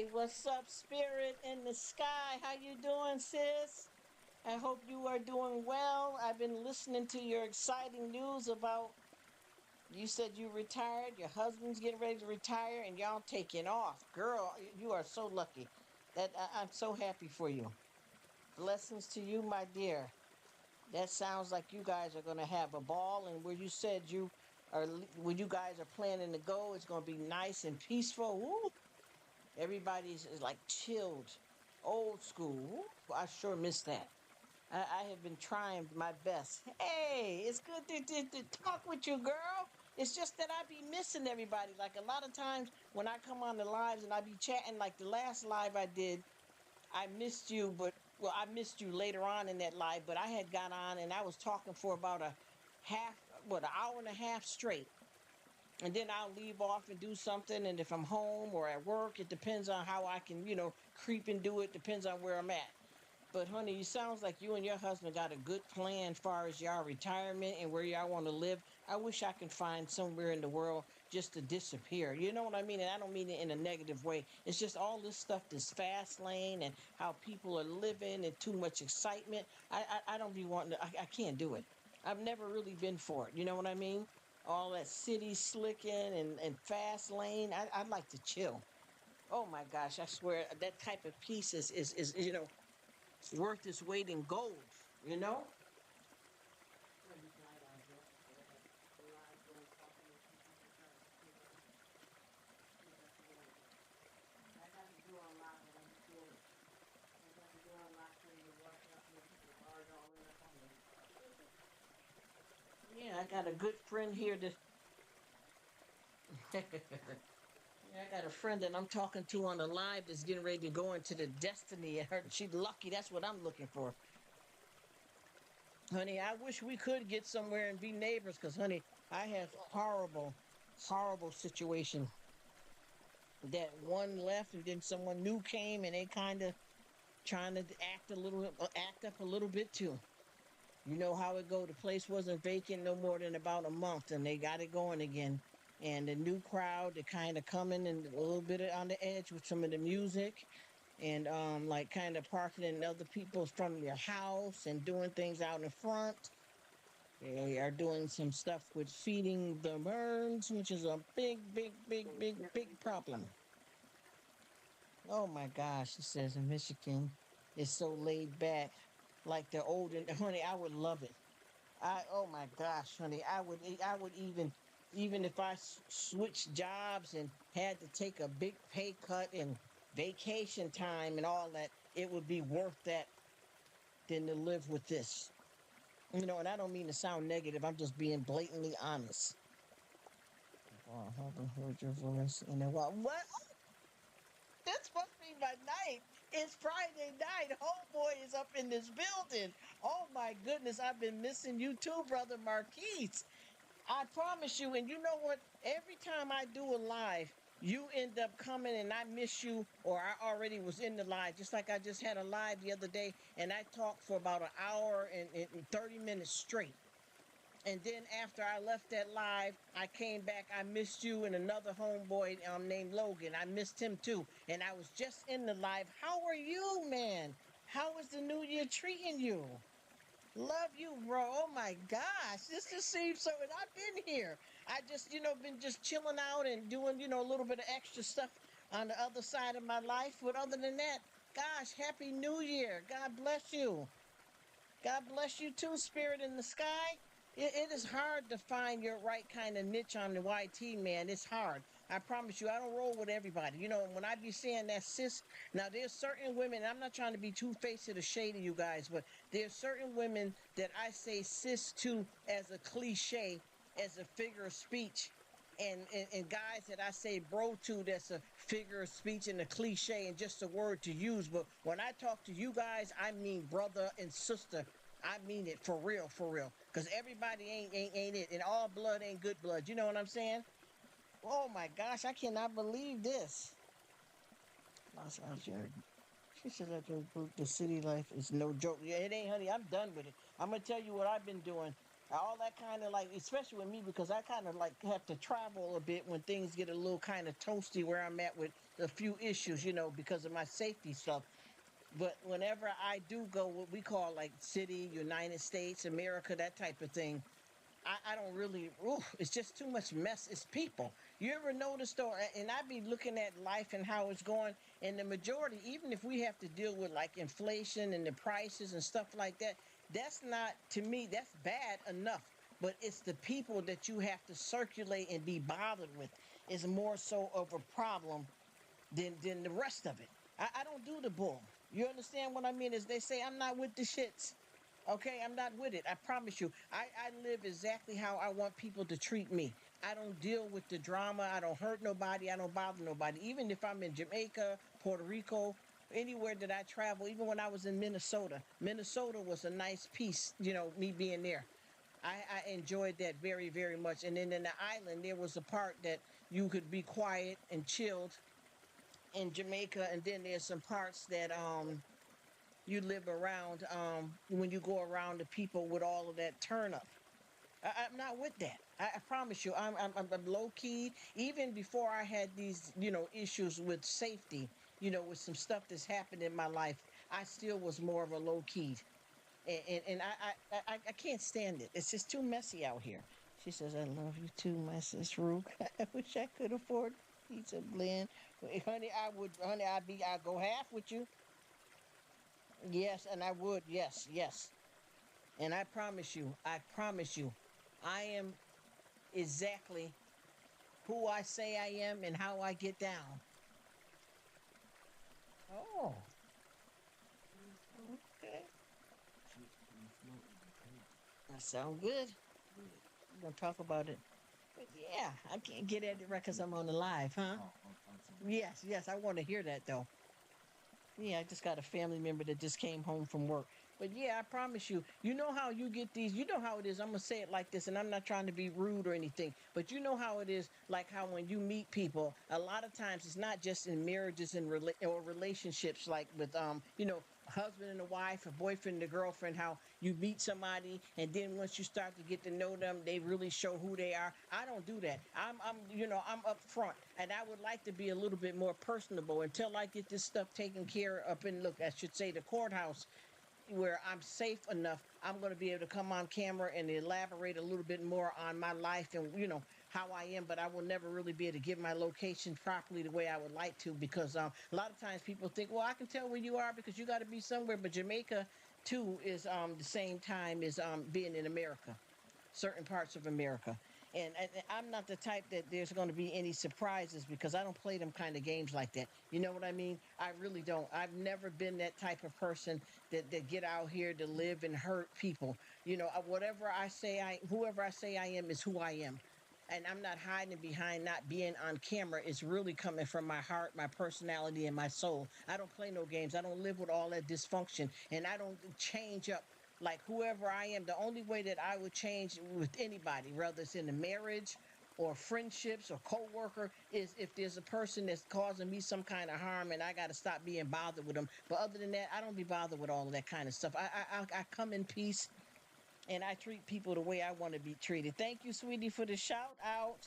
Hey, what's up, spirit in the sky? How you doing, sis? I hope you are doing well. I've been listening to your exciting news about you said you retired, your husband's getting ready to retire, and y'all taking off. Girl, you are so lucky. I'm so happy for you. Blessings to you, my dear. That sounds like you guys are going to have a ball, and where you said you are, where you guys are planning to go, it's going to be nice and peaceful. Woo! Everybody's is like chilled, old school. Woo! I sure miss that. I have been trying my best. Hey, it's good to talk with you, girl. It's just that I be missing everybody. Like a lot of times when I come on the lives and I be chatting, like the last live I did, I missed you, but well, I missed you later on in that live, but I had got on and I was talking for about an hour and a half straight. And then I'll leave off and do something. And if I'm home or at work, it depends on how I can, creep and do it. Depends on where I'm at. But honey, it sounds like you and your husband got a good plan as far as y'all retirement and where y'all want to live. I wish I could find somewhere in the world just to disappear. You know what I mean? And I don't mean it in a negative way. It's just all this stuff, this fast lane and how people are living and too much excitement. I don't be wanting to, I can't do it. I've never really been for it. You know what I mean? All that city slicking and fast lane. I'd like to chill. Oh my gosh, I swear that type of peace is worth its weight in gold, you know? Yeah, I got a good friend here that yeah, I got a friend that I'm talking to on the live that's getting ready to go into the destiny. She's lucky. That's what I'm looking for. Honey, I wish we could get somewhere and be neighbors because, honey, I have horrible situation that one left and then someone new came and they kind of trying to act up a little bit too. You know how it go. The place wasn't vacant no more than about a month, and they got it going again. And the new crowd, they're kind of coming and a little bit on the edge with some of the music, and like kind of parking in other people's front of their house and doing things out in front. They are doing some stuff with feeding the birds, which is a big problem. Oh my gosh, it says in Michigan, it's so laid back, like the old. And honey, I would love it. Oh my gosh, honey, I would even if I switched jobs and had to take a big pay cut and vacation time and all that, it would be worth that than to live with this. And I don't mean to sound negative. I'm just being blatantly honest. Oh, I haven't heard your voice in a while. What? This must be my night. It's Friday night. Homeboy is up in this building. Oh my goodness, I've been missing you too, brother Marquise. I promise you, and you know what? Every time I do a live, you end up coming and I miss you, or I already was in the live, just like I just had a live the other day, and I talked for about an hour and 30 minutes straight. And then after I left that live, I came back. I missed you and another homeboy named Logan. I missed him too. And I was just in the live. How are you, man? How is the new year treating you? Love you, bro. Oh my gosh. This just seems so. And I've been here. I just, been just chilling out and doing, a little bit of extra stuff on the other side of my life. But other than that, gosh, Happy New Year. God bless you. God bless you too, Spirit in the Sky. It is hard to find your right kind of niche on the YT, man. It's hard. I promise you, I don't roll with everybody. When I be saying that, sis, now there's certain women, I'm not trying to be two-faced to the shade of you guys, but there's certain women that I say sis to as a cliche, as a figure of speech. And guys that I say bro to, that's a figure of speech and a cliche and just a word to use. But when I talk to you guys, I mean brother and sister. I mean it for real, for real. Because everybody ain't it. And all blood ain't good blood. You know what I'm saying? Oh my gosh, I cannot believe this. Los Angeles. She said that the city life is no joke. Yeah, it ain't, honey. I'm done with it. I'm gonna tell you what I've been doing. all that kind of like, especially with me, because I kind of like have to travel a bit when things get a little kind of toasty where I'm at with a few issues, because of my safety stuff. But whenever I do go, what we call like city, United States, America, that type of thing, I don't really, it's just too much mess. It's people. You ever notice though, and I be looking at life and how it's going, and the majority, even if we have to deal with like inflation and the prices and stuff like that, that's not, to me, that's bad enough. But it's the people that you have to circulate and be bothered with is more so of a problem than the rest of it. I don't do the bull. You understand what I mean? As they say, I'm not with the shits. Okay, I'm not with it. I promise you. I live exactly how I want people to treat me. I don't deal with the drama. I don't hurt nobody. I don't bother nobody. Even if I'm in Jamaica, Puerto Rico, anywhere that I travel, even when I was in Minnesota, Minnesota was a nice piece, me being there. I enjoyed that very, very much. And then in the island, there was a part that you could be quiet and chilled in Jamaica, and then there's some parts that you live around when you go around the people with all of that turn up. I'm not with that. I promise you, I'm low key. Even before I had these, issues with safety, with some stuff that's happened in my life, I still was more of a low key, and I can't stand it. It's just too messy out here. She says, "I love you too, my sis Rruk. I wish I could afford pizza blend, honey. I would, honey. I'd go half with you. Yes, and I would. Yes, yes. And I promise you, I am exactly who I say I am and how I get down. Oh, okay. That sounds good. We're gonna talk about it. But yeah, I can't get at it right because I'm on the live, huh? Yes, yes. I want to hear that though. Yeah, I just got a family member that just came home from work. But yeah, I promise you, you know how you get these, you know how it is. I'm going to say it like this, and I'm not trying to be rude or anything, but you know how it is, like how when you meet people, a lot of times it's not just in marriages and or relationships, like with, husband and a wife, a boyfriend and a girlfriend, how you meet somebody, and then once you start to get to know them, they really show who they are. I don't do that. I'm upfront, and I would like to be a little bit more personable until I get this stuff taken care of. And look, I should say the courthouse where I'm safe enough, I'm going to be able to come on camera and elaborate a little bit more on my life and how I am. But I will never really be able to give my location properly the way I would like to, because a lot of times people think, well, I can tell where you are because you got to be somewhere. But Jamaica too is the same time as being in America, certain parts of America. And I'm not the type that there's going to be any surprises, because I don't play them kind of games like that. You know what I mean? I really don't. I've never been that type of person that get out here to live and hurt people. Whatever I say, whoever I say I am is who I am. And I'm not hiding behind not being on camera. It's really coming from my heart, my personality, and my soul. I don't play no games. I don't live with all that dysfunction. And I don't change up like whoever I am. The only way that I would change with anybody, whether it's in a marriage or friendships or co-worker, is if there's a person that's causing me some kind of harm and I got to stop being bothered with them. But other than that, I don't be bothered with all of that kind of stuff. I come in peace, and I treat people the way I want to be treated. Thank you, sweetie, for the shout out.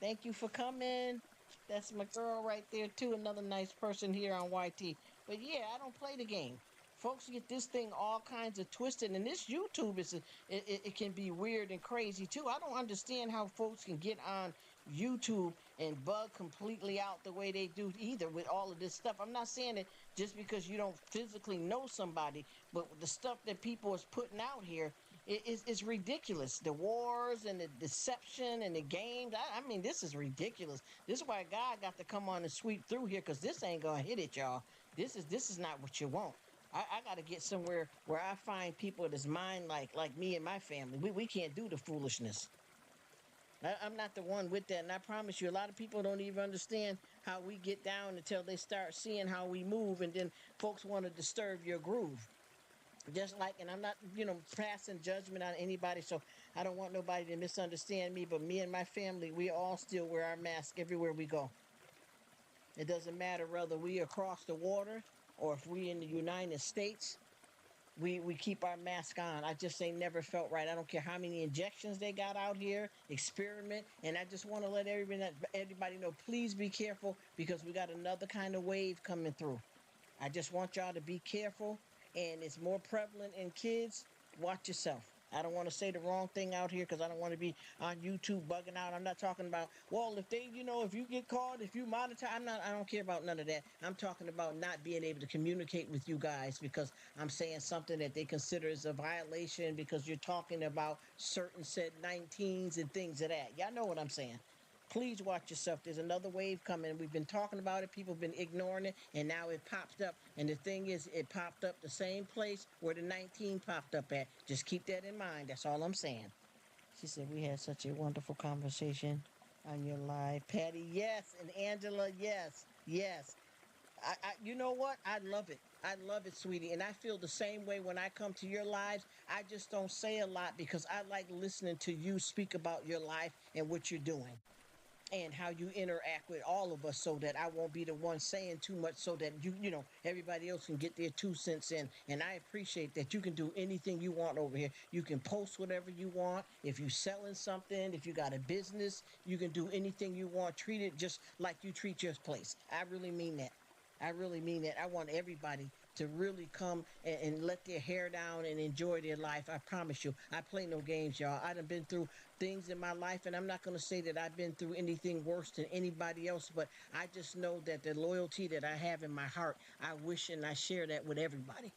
Thank you for coming. That's my girl right there, too. Another nice person here on YT. But yeah, I don't play the game. Folks get this thing all kinds of twisted, and this YouTube it can be weird and crazy too. I don't understand how folks can get on YouTube and bug completely out the way they do either with all of this stuff. I'm not saying it just because you don't physically know somebody, but the stuff that people is putting out here is ridiculous. The wars and the deception and the games. I mean, this is ridiculous. This is why God got to come on and sweep through here, because this ain't gonna hit it, y'all. This is not what you want. I got to get somewhere where I find people that's mind like me and my family. We can't do the foolishness. I'm not the one with that, and I promise you, a lot of people don't even understand how we get down until they start seeing how we move, and then folks want to disturb your groove. Just like, and I'm not, passing judgment on anybody, so I don't want nobody to misunderstand me, but me and my family, we all still wear our mask everywhere we go. It doesn't matter whether we across the water or if we in the United States. we keep our mask on. I just ain't never felt right. I don't care how many injections they got out here, experiment, and I just want to let everybody know, please be careful because we got another kind of wave coming through. I just want y'all to be careful, and it's more prevalent in kids. Watch yourself. I don't want to say the wrong thing out here because I don't want to be on YouTube bugging out. I'm not talking about, well, if they, if you get caught, if you monitor, I don't care about none of that. I'm talking about not being able to communicate with you guys because I'm saying something that they consider as a violation because you're talking about certain said 19s and things of that. Y'all know what I'm saying. Please watch yourself. There's another wave coming. We've been talking about it. People have been ignoring it, and now it popped up. And the thing is, it popped up the same place where the 19 popped up at. Just keep that in mind. That's all I'm saying. She said, we had such a wonderful conversation on your live. Patty, yes. And Angela, yes. Yes. You know what? I love it. I love it, sweetie. And I feel the same way when I come to your lives. I just don't say a lot because I like listening to you speak about your life and what you're doing and how you interact with all of us so that I won't be the one saying too much so that everybody else can get their 2 cents in. And I appreciate that you can do anything you want over here. You can post whatever you want. If you're selling something, if you got a business, you can do anything you want. Treat it just like you treat your place. I really mean that. I really mean that. I want everybody to really come and let their hair down and enjoy their life. I promise you. I play no games, y'all. I done been through things in my life, and I'm not going to say that I've been through anything worse than anybody else, but I just know that the loyalty that I have in my heart, I wish and I share that with everybody.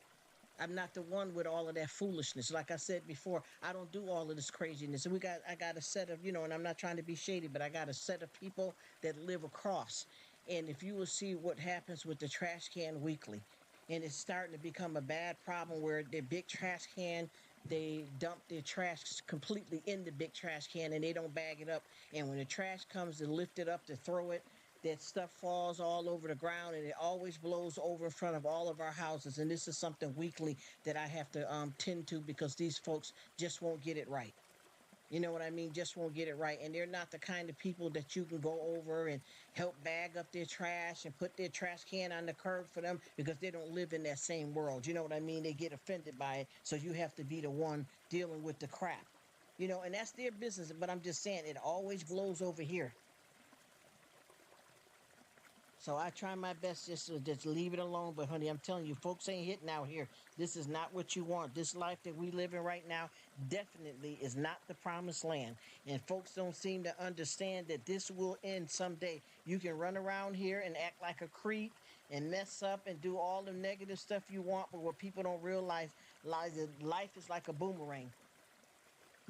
I'm not the one with all of that foolishness. Like I said before, I don't do all of this craziness. And I got a set of, and I'm not trying to be shady, but I got a set of people that live across. And if you will see what happens with the trash can weekly, and it's starting to become a bad problem where their big trash can, they dump their trash completely in the big trash can and they don't bag it up. And when the trash comes to lift it up to throw it, that stuff falls all over the ground and it always blows over in front of all of our houses. And this is something weekly that I have to tend to because these folks just won't get it right. You know what I mean? Just won't get it right. And they're not the kind of people that you can go over and help bag up their trash and put their trash can on the curb for them because they don't live in that same world. You know what I mean? They get offended by it. So you have to be the one dealing with the crap. And that's their business. But I'm just saying, it always blows over here. So I try my best just to just leave it alone. But honey, I'm telling you, folks ain't hitting out here. This is not what you want. This life that we live in right now definitely is not the promised land. And folks don't seem to understand that this will end someday. You can run around here and act like a creep and mess up and do all the negative stuff you want. But what people don't realize is that life is like a boomerang.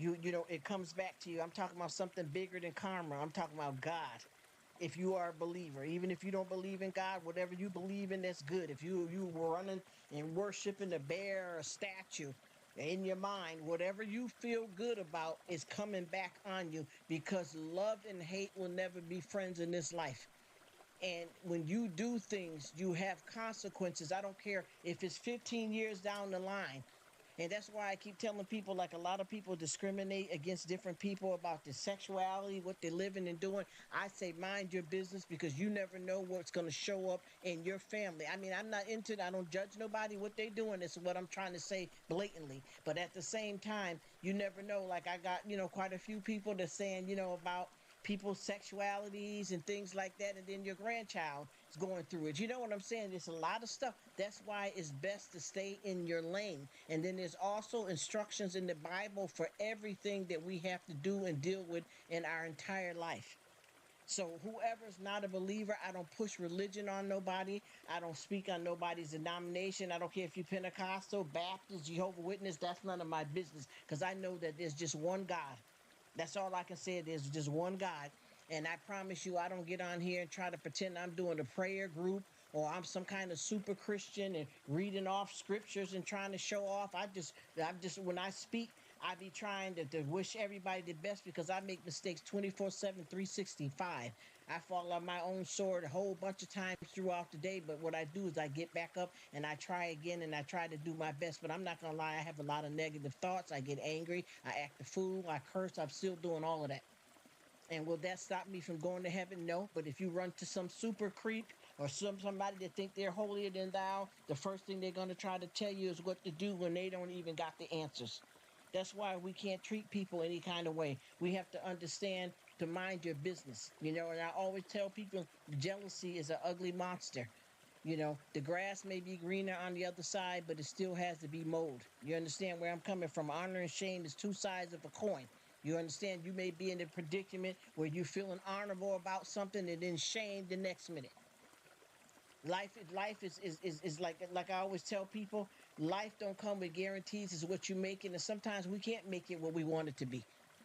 It comes back to you. I'm talking about something bigger than karma. I'm talking about God. If you are a believer, even if you don't believe in God, whatever you believe in, that's good. If you were running and worshiping a bear or a statue in your mind, whatever you feel good about is coming back on you because love and hate will never be friends in this life. And when you do things, you have consequences. I don't care if it's 15 years down the line. And that's why I keep telling people, like a lot of people discriminate against different people about their sexuality, what they're living and doing. I say, mind your business because you never know what's going to show up in your family. I mean, I'm not into it. I don't judge nobody what they're doing. This is what I'm trying to say blatantly. But at the same time, you never know. Like I got, quite a few people that's saying, about people's sexualities and things like that. And then your grandchild is going through it. You know what I'm saying? There's a lot of stuff. That's why it's best to stay in your lane. And then there's also instructions in the Bible for everything that we have to do and deal with in our entire life. So whoever's not a believer, I don't push religion on nobody. I don't speak on nobody's denomination. I don't care if you're Pentecostal, Baptist, Jehovah's Witness. That's none of my business because I know that there's just one God. That's all I can say. There's just one God. And I promise you, I don't get on here and try to pretend I'm doing a prayer group or I'm some kind of super Christian and reading off scriptures and trying to show off. When I speak, I be trying to wish everybody the best because I make mistakes 24/7, 365. I fall on my own sword a whole bunch of times throughout the day. But what I do is I get back up and I try again and I try to do my best. But I'm not going to lie. I have a lot of negative thoughts. I get angry. I act a fool. I curse. I'm still doing all of that. And will that stop me from going to heaven? No. But if you run to some super creep or somebody that think they're holier than thou, the first thing they're going to try to tell you is what to do when they don't even got the answers. That's why we can't treat people any kind of way. We have to understand to mind your business, and I always tell people jealousy is an ugly monster. The grass may be greener on the other side, but it still has to be mowed. You understand where I'm coming from? Honor and shame is two sides of a coin. You understand? You may be in a predicament where you're feeling honorable about something and then shame the next minute. Life is like I always tell people, life don't come with guarantees. It's what you make it, and sometimes we can't make it what we want it to be.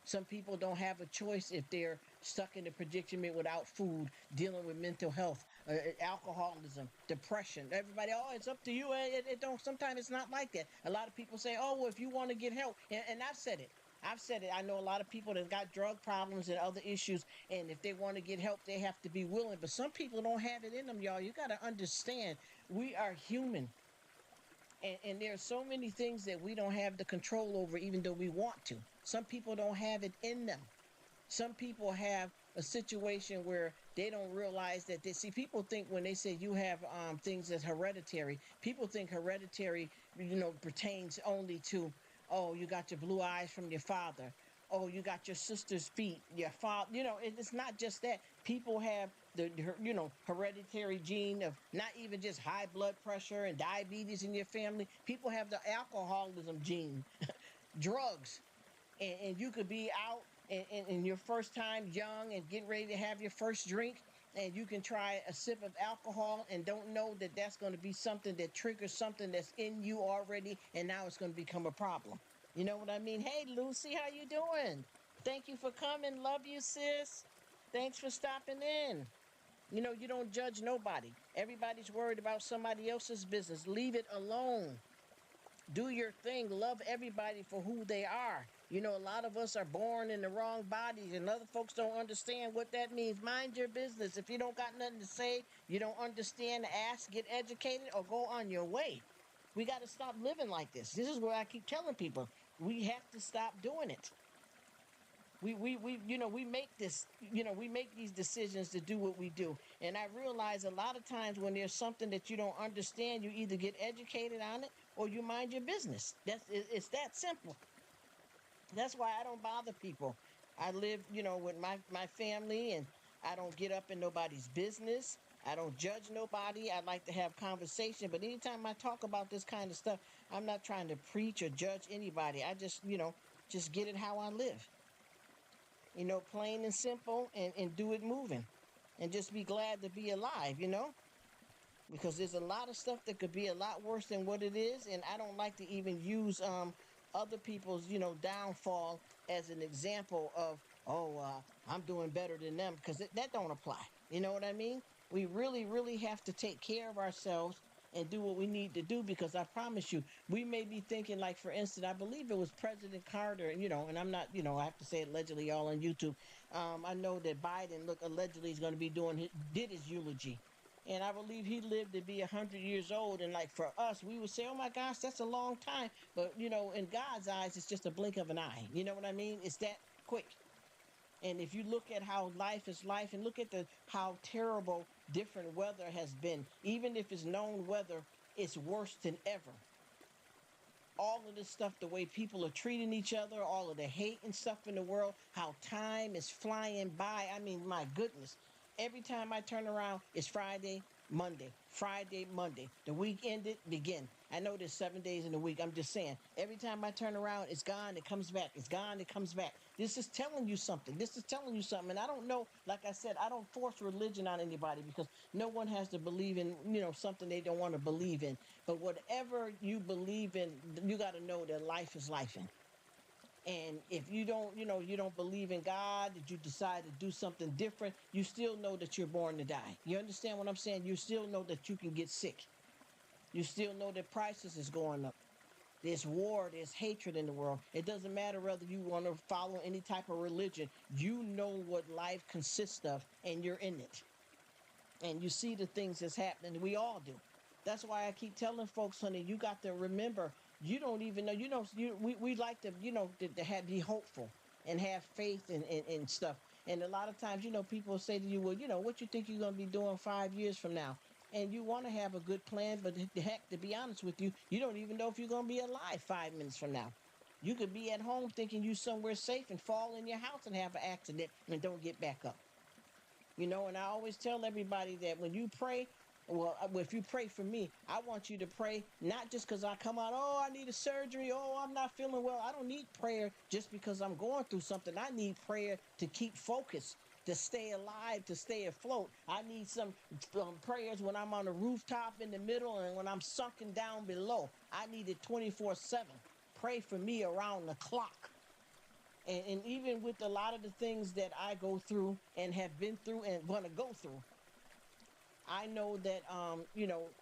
Some people don't have a choice if they're stuck in a predicament without food, dealing with mental health, alcoholism, depression. Everybody, oh, it's up to you. It don't. Sometimes it's not like that. A lot of people say, oh, well, if you want to get help, and I've said it. I've said it. I know a lot of people that got drug problems and other issues, and if they want to get help, they have to be willing. But some people don't have it in them, y'all. You got to understand, we are human, and there are so many things that we don't have the control over, even though we want to. Some people don't have it in them. Some people have a situation where they don't realize that they see. People think when they say you have things that's hereditary, people think hereditary, pertains only to, oh, you got your blue eyes from your father. Oh, you got your sister's feet, your father. It's not just that. People have the hereditary gene of not even just high blood pressure and diabetes in your family. People have the alcoholism gene, drugs, and you could be out in your first time young and getting ready to have your first drink, and you can try a sip of alcohol and don't know that that's going to be something that triggers something that's in you already, and now it's going to become a problem. You know what I mean? Hey, Lucy, how you doing? Thank you for coming. Love you, sis. Thanks for stopping in. You don't judge nobody. Everybody's worried about somebody else's business. Leave it alone. Do your thing. Love everybody for who they are. A lot of us are born in the wrong bodies, and other folks don't understand what that means. Mind your business. If you don't got nothing to say, you don't understand, ask, get educated, or go on your way. We got to stop living like this. This is what I keep telling people. We have to stop doing it. We make this, we make these decisions to do what we do. And I realize a lot of times when there's something that you don't understand, you either get educated on it or you mind your business. It's that simple. That's why I don't bother people. I live, with my family, and I don't get up in nobody's business. I don't judge nobody. I like to have conversation. But anytime I talk about this kind of stuff, I'm not trying to preach or judge anybody. I just get it how I live. Plain and simple, and do it moving. And just be glad to be alive, because there's a lot of stuff that could be a lot worse than what it is. And I don't like to even use other people's, downfall as an example of, oh, I'm doing better than them, because that don't apply. You know what I mean? We really, really have to take care of ourselves and do what we need to do, because I promise you, we may be thinking, like, for instance, I believe it was President Carter, and I'm not, I have to say allegedly all on YouTube. I know that Biden, look, allegedly is going to be did his eulogy. And I believe he lived to be 100 years old. And like for us, we would say, oh my gosh, that's a long time. But, in God's eyes, it's just a blink of an eye. You know what I mean? It's that quick. And if you look at how life is life, and look at how terrible different weather has been, even if it's known weather, it's worse than ever. All of this stuff, the way people are treating each other, all of the hate and stuff in the world, how time is flying by. I mean, my goodness. Every time I turn around, it's Friday, Monday, Friday, Monday. The week ended, begin. I know there's 7 days in the week. I'm just saying, every time I turn around, it's gone, it comes back. It's gone, it comes back. This is telling you something. This is telling you something. And I don't know, like I said, I don't force religion on anybody, because no one has to believe in, something they don't want to believe in. But whatever you believe in, you got to know that life is life in. And if you don't, you don't believe in God, that you decide to do something different, you still know that you're born to die. You understand what I'm saying? You still know that you can get sick. You still know that prices is going up. There's war, there's hatred in the world. It doesn't matter whether you want to follow any type of religion. You know what life consists of, and you're in it. And you see the things that's happening. We all do. That's why I keep telling folks, honey, you got to remember, you don't even know, we like to, to be hopeful and have faith and stuff. And a lot of times, people say to you, well, what you think you're going to be doing 5 years from now? And you want to have a good plan, but heck, to be honest with you, you don't even know if you're going to be alive 5 minutes from now. You could be at home thinking you somewhere safe and fall in your house and have an accident and don't get back up. And I always tell everybody that when you pray, well, if you pray for me, I want you to pray not just because I come out, oh, I need a surgery, oh, I'm not feeling well. I don't need prayer just because I'm going through something. I need prayer to keep focus, to stay alive, to stay afloat. I need some prayers when I'm on the rooftop in the middle and when I'm sunken down below. I need it 24/7. Pray for me around the clock. And even with a lot of the things that I go through and have been through and going to go through, I know that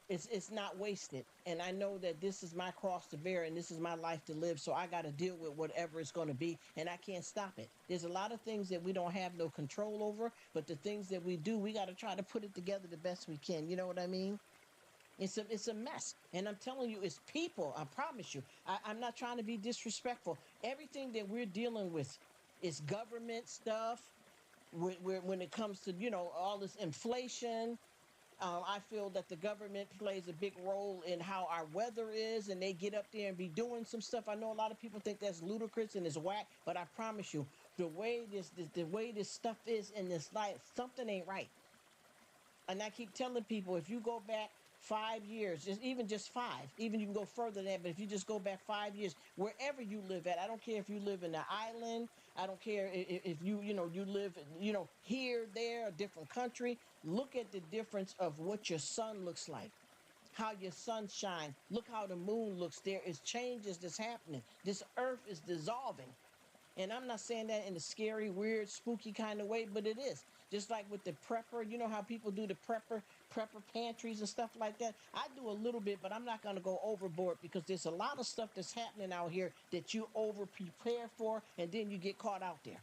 it's not wasted, and I know that this is my cross to bear and this is my life to live. So I got to deal with whatever it's going to be, and I can't stop it. There's a lot of things that we don't have no control over, but the things that we do, we got to try to put it together the best we can. You know what I mean? It's a mess, and I'm telling you, it's people. I promise you. I'm not trying to be disrespectful. Everything that we're dealing with is government stuff. When it comes to all this inflation, I feel that the government plays a big role in how our weather is, and they get up there and be doing some stuff. I know a lot of people think that's ludicrous and it's whack, but I promise you, the way this stuff is in this life, something ain't right. And I keep telling people, if you go back 5 years, just five, even you can go further than that, but if you just go back 5 years, wherever you live at, I don't care if you live in an island, I don't care if you live, here, there, a different country, look at the difference of what your sun looks like, how your sun shines, look how the moon looks. There is changes that's happening. This earth is dissolving. And I'm not saying that in a scary, weird, spooky kind of way, but it is. Just like with the prepper, you know how people do the prepper pantries and stuff like that. I do a little bit, but I'm not going to go overboard because there's a lot of stuff that's happening out here that you over prepare for, and then you get caught out there.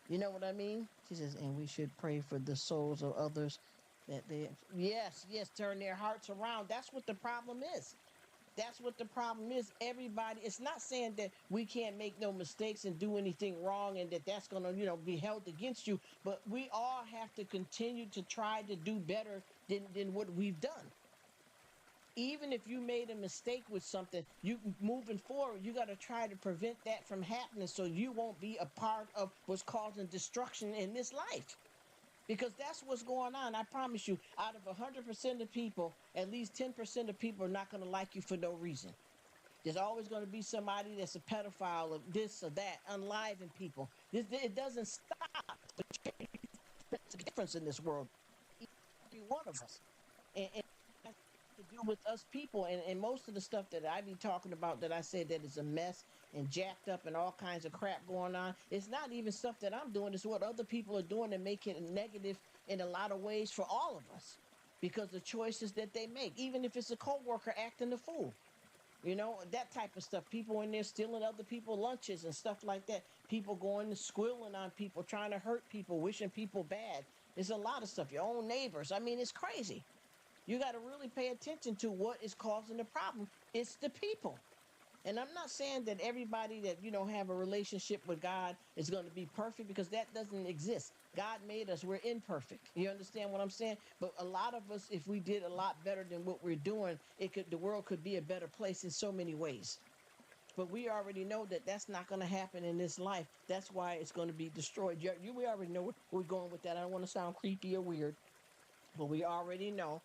You know what I mean? She says, and we should pray for the souls of others that yes, turn their hearts around. That's what the problem is. That's what the problem is. Everybody, it's not saying that we can't make no mistakes and do anything wrong and that's going to, be held against you. But we all have to continue to try to do better than what we've done. Even if you made a mistake with something, you moving forward, you got to try to prevent that from happening so you won't be a part of what's causing destruction in this life. Because that's what's going on. I promise you, out of 100% of people, at least 10% of people are not going to like you for no reason. There's always going to be somebody that's a pedophile or this or that, unliving people. It doesn't stop. There's a difference in this world. Every one of us. And that's to do with us people. And most of the stuff that I be talking about that I say that is a mess and jacked up and all kinds of crap going on, it's not even stuff that I'm doing. It's what other people are doing and making it negative in a lot of ways for all of us because the choices that they make, even if it's a coworker acting a fool. That type of stuff. People in there stealing other people's lunches and stuff like that. People going to squilling on people, trying to hurt people, wishing people bad. There's a lot of stuff. Your own neighbors. I mean, it's crazy. You got to really pay attention to what is causing the problem. It's the people. And I'm not saying that everybody that, have a relationship with God is going to be perfect because that doesn't exist. God made us. We're imperfect. You understand what I'm saying? But a lot of us, if we did a lot better than what we're doing, the world could be a better place in so many ways. But we already know that that's not going to happen in this life. That's why it's going to be destroyed. We already know where we're going with that. I don't want to sound creepy or weird, but we already know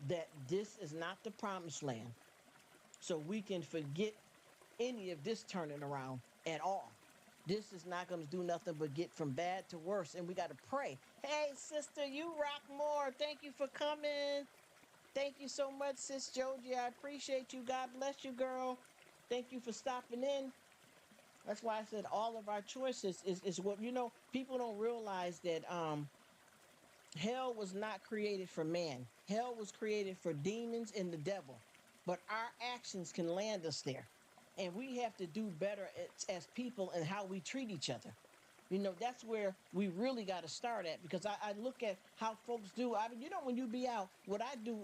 that this is not the promised land. So we can forget any of this turning around at all. This is not going to do nothing but get from bad to worse. And we got to pray. Hey, sister, you rock more. Thank you for coming. Thank you so much, Sis Joji. I appreciate you. God bless you, girl. Thank you for stopping in. That's why I said all of our choices is what, people don't realize that hell was not created for man. Hell was created for demons and the devil. But our actions can land us there. And we have to do better as people and how we treat each other. That's where we really got to start at, because I look at how folks do. I mean, when you be out, what I do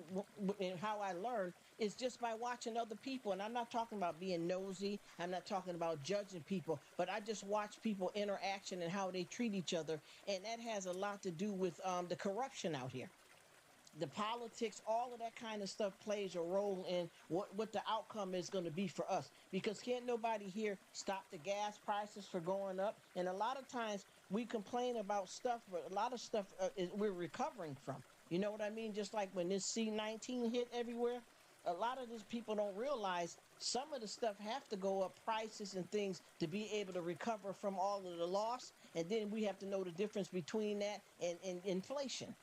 and how I learn is just by watching other people. And I'm not talking about being nosy. I'm not talking about judging people, but I just watch people interaction and how they treat each other. And that has a lot to do with the corruption out here, the politics, all of that kind of stuff plays a role in what the outcome is going to be for us. Because can't nobody here stop the gas prices for going up? And a lot of times we complain about stuff, but a lot of stuff we're recovering from. You know what I mean? Just like when this C-19 hit everywhere, a lot of these people don't realize some of the stuff have to go up, prices and things, to be able to recover from all of the loss. And then we have to know the difference between that and inflation.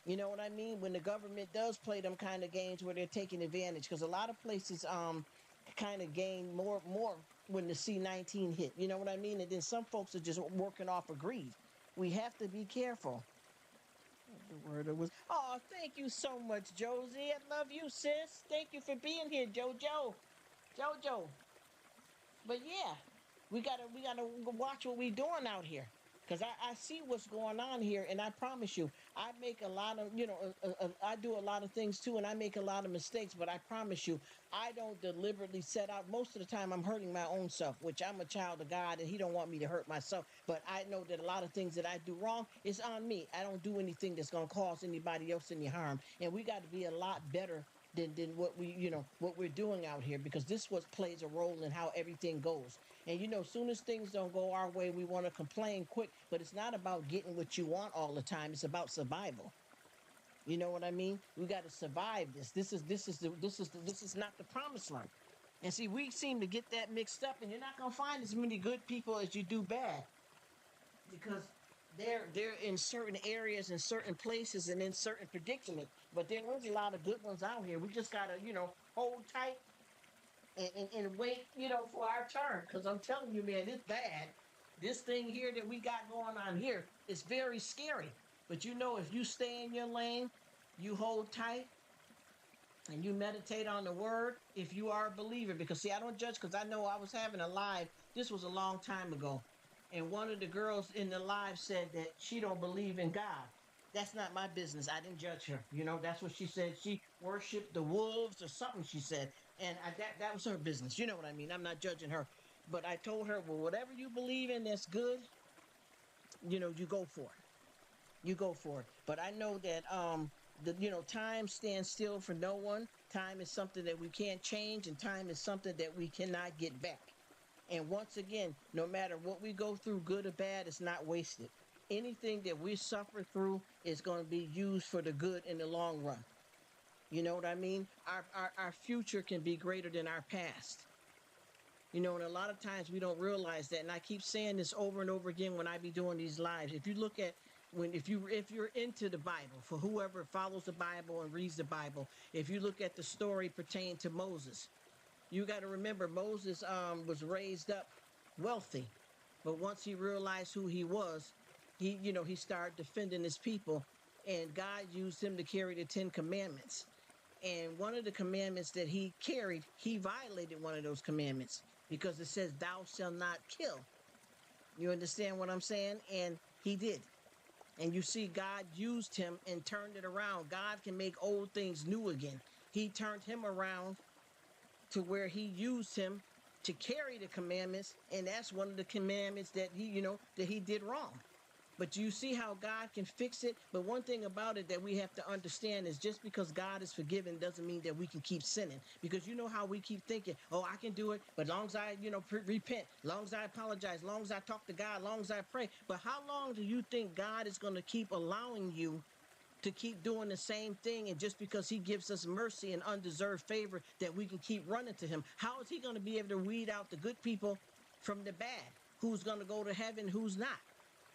You know what I mean? When the government does play them kind of games where they're taking advantage, because a lot of places kind of gain more when the C-19 hit. You know what I mean? And then some folks are just working off of greed. We have to be careful. The word was, oh, thank you so much, Josie. I love you, sis. Thank you for being here, Jojo. But yeah, we gotta watch what we doing out here. Because I see what's going on here, and I promise you, I make a lot of, I do a lot of things too, and I make a lot of mistakes, but I promise you, I don't deliberately set out. Most of the time, I'm hurting my own self, which I'm a child of God, and he don't want me to hurt myself. But I know that a lot of things that I do wrong is on me. I don't do anything that's going to cause anybody else any harm, and we got to be a lot better than what what we're doing out here, because this what plays a role in how everything goes. And as soon as things don't go our way, we want to complain quick. But it's not about getting what you want all the time. It's about survival. You know what I mean? We got to survive this. This is not the promised land. And see, we seem to get that mixed up, and you're not gonna find as many good people as you do bad, because they're in certain areas and certain places and in certain predicaments. But there is a lot of good ones out here. We just gotta hold tight and wait, for our turn. Because I'm telling you, man, it's bad. This thing here that we got going on here is very scary. But if you stay in your lane, you hold tight, and you meditate on the word, if you are a believer. Because, see, I don't judge, because I know I was having a live. This was a long time ago. And one of the girls in the live said that she don't believe in God. That's not my business. I didn't judge her. That's what she said. She worshiped the wolves or something, she said. And that was her business. You know what I mean? I'm not judging her. But I told her, well, whatever you believe in that's good, you go for it. You go for it. But I know that time stands still for no one. Time is something that we can't change, and time is something that we cannot get back. And once again, no matter what we go through, good or bad, it's not wasted. Anything that we suffer through is going to be used for the good in the long run. You know what I mean? Our future can be greater than our past. And a lot of times we don't realize that. And I keep saying this over and over again when I be doing these lives. If you look at if you're into the Bible, for whoever follows the Bible and reads the Bible, if you look at the story pertaining to Moses, you got to remember Moses was raised up wealthy, but once he realized who he was, he started defending his people, and God used him to carry the 10 commandments. And one of the commandments that he carried, he violated one of those commandments, because it says, thou shalt not kill. You understand what I'm saying? And he did. And you see, God used him and turned it around. God can make old things new again. He turned him around to where he used him to carry the commandments, and that's one of the commandments that he did wrong. But you see how God can fix it. But one thing about it that we have to understand is, just because God is forgiven doesn't mean that we can keep sinning. Because you know how we keep thinking, oh, I can do it, but as long as I, repent, as long as I apologize, as long as I talk to God, as long as I pray. But how long do you think God is going to keep allowing you to keep doing the same thing? And just because he gives us mercy and undeserved favor, that we can keep running to him? How is he going to be able to weed out the good people from the bad? Who's going to go to heaven, who's not?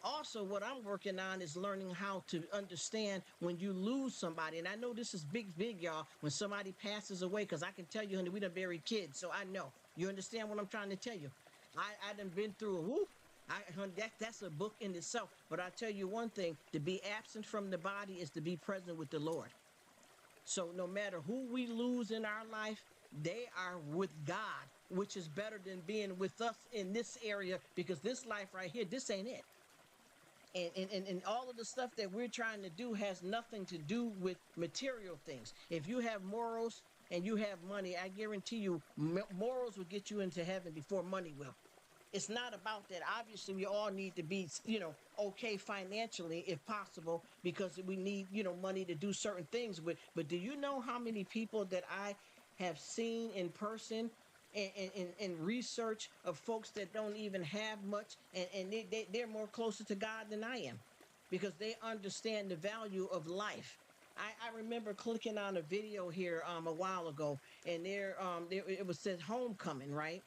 Also, what I'm working on is learning how to understand when you lose somebody. And I know this is big, y'all, when somebody passes away, because I can tell you, honey, we done buried kids, so I know. You understand what I'm trying to tell you? I done been through a whoop. That's a book in itself. But I tell you one thing, to be absent from the body is to be present with the Lord. So no matter who we lose in our life, they are with God. which is better than being with us in this area, because this life right here, this ain't it. And all of the stuff that we're trying to do has nothing to do with material things. If you have morals and you have money, I guarantee you morals will get you into heaven before money will. It's not about that. Obviously, we all need to be, okay financially if possible, because we need, money to do certain things with. But do you know how many people that I have seen in person and research of folks that don't even have much, and they're more closer to God than I am, because they understand the value of life. I remember clicking on a video here a while ago, and it was said homecoming, right?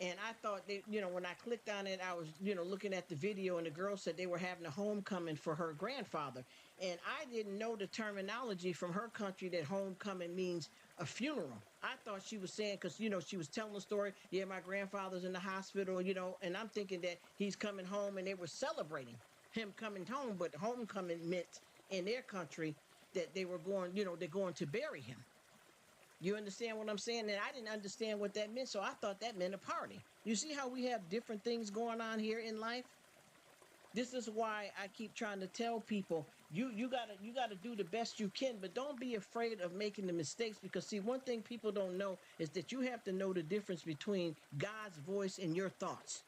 And I thought that, when I clicked on it, I was, looking at the video, and the girl said they were having a homecoming for her grandfather. And I didn't know the terminology from her country that homecoming means a funeral. I thought she was saying, because, she was telling the story, yeah, my grandfather's in the hospital, and I'm thinking that he's coming home, and they were celebrating him coming home. But homecoming meant in their country that they were going, they're going to bury him. You understand what I'm saying? And I didn't understand what that meant, so I thought that meant a party. You see how we have different things going on here in life? This is why I keep trying to tell people, you gotta do the best you can, but don't be afraid of making the mistakes, because see, one thing people don't know is that you have to know the difference between God's voice and your thoughts.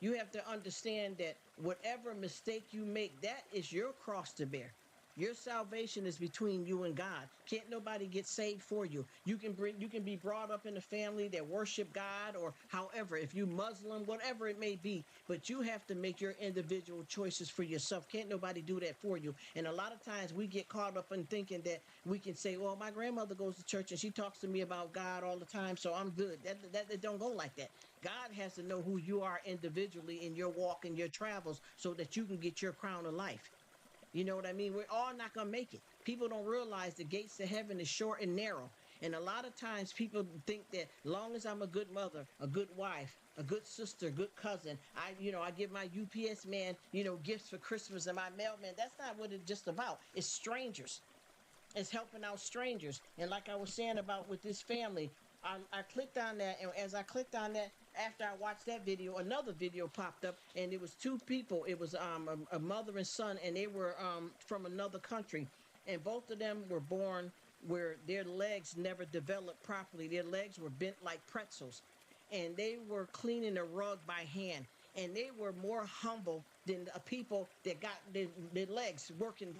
You have to understand that whatever mistake you make, that is your cross to bear. Your salvation is between you and God. Can't nobody get saved for you. You can be brought up in a family that worship God, or however, if you Muslim, whatever it may be, but you have to make your individual choices for yourself. Can't nobody do that for you. And a lot of times we get caught up in thinking that we can say, well, my grandmother goes to church and she talks to me about God all the time, so I'm good. That don't go like that. God has to know who you are individually in your walk and your travels, so that you can get your crown of life. You know what I mean? We're all not going to make it. People don't realize the gates to heaven is short and narrow. And a lot of times people think that long as I'm a good mother, a good wife, a good sister, good cousin, I give my UPS man, gifts for Christmas, and my mailman. That's not what it's just about. It's strangers. It's helping out strangers. And like I was saying about with this family, I clicked on that, and as I clicked on that, after I watched that video, another video popped up, and it was two people. It was a mother and son, and they were from another country, and both of them were born where their legs never developed properly. Their legs were bent like pretzels, and they were cleaning a rug by hand. And they were more humble than the people that got their legs working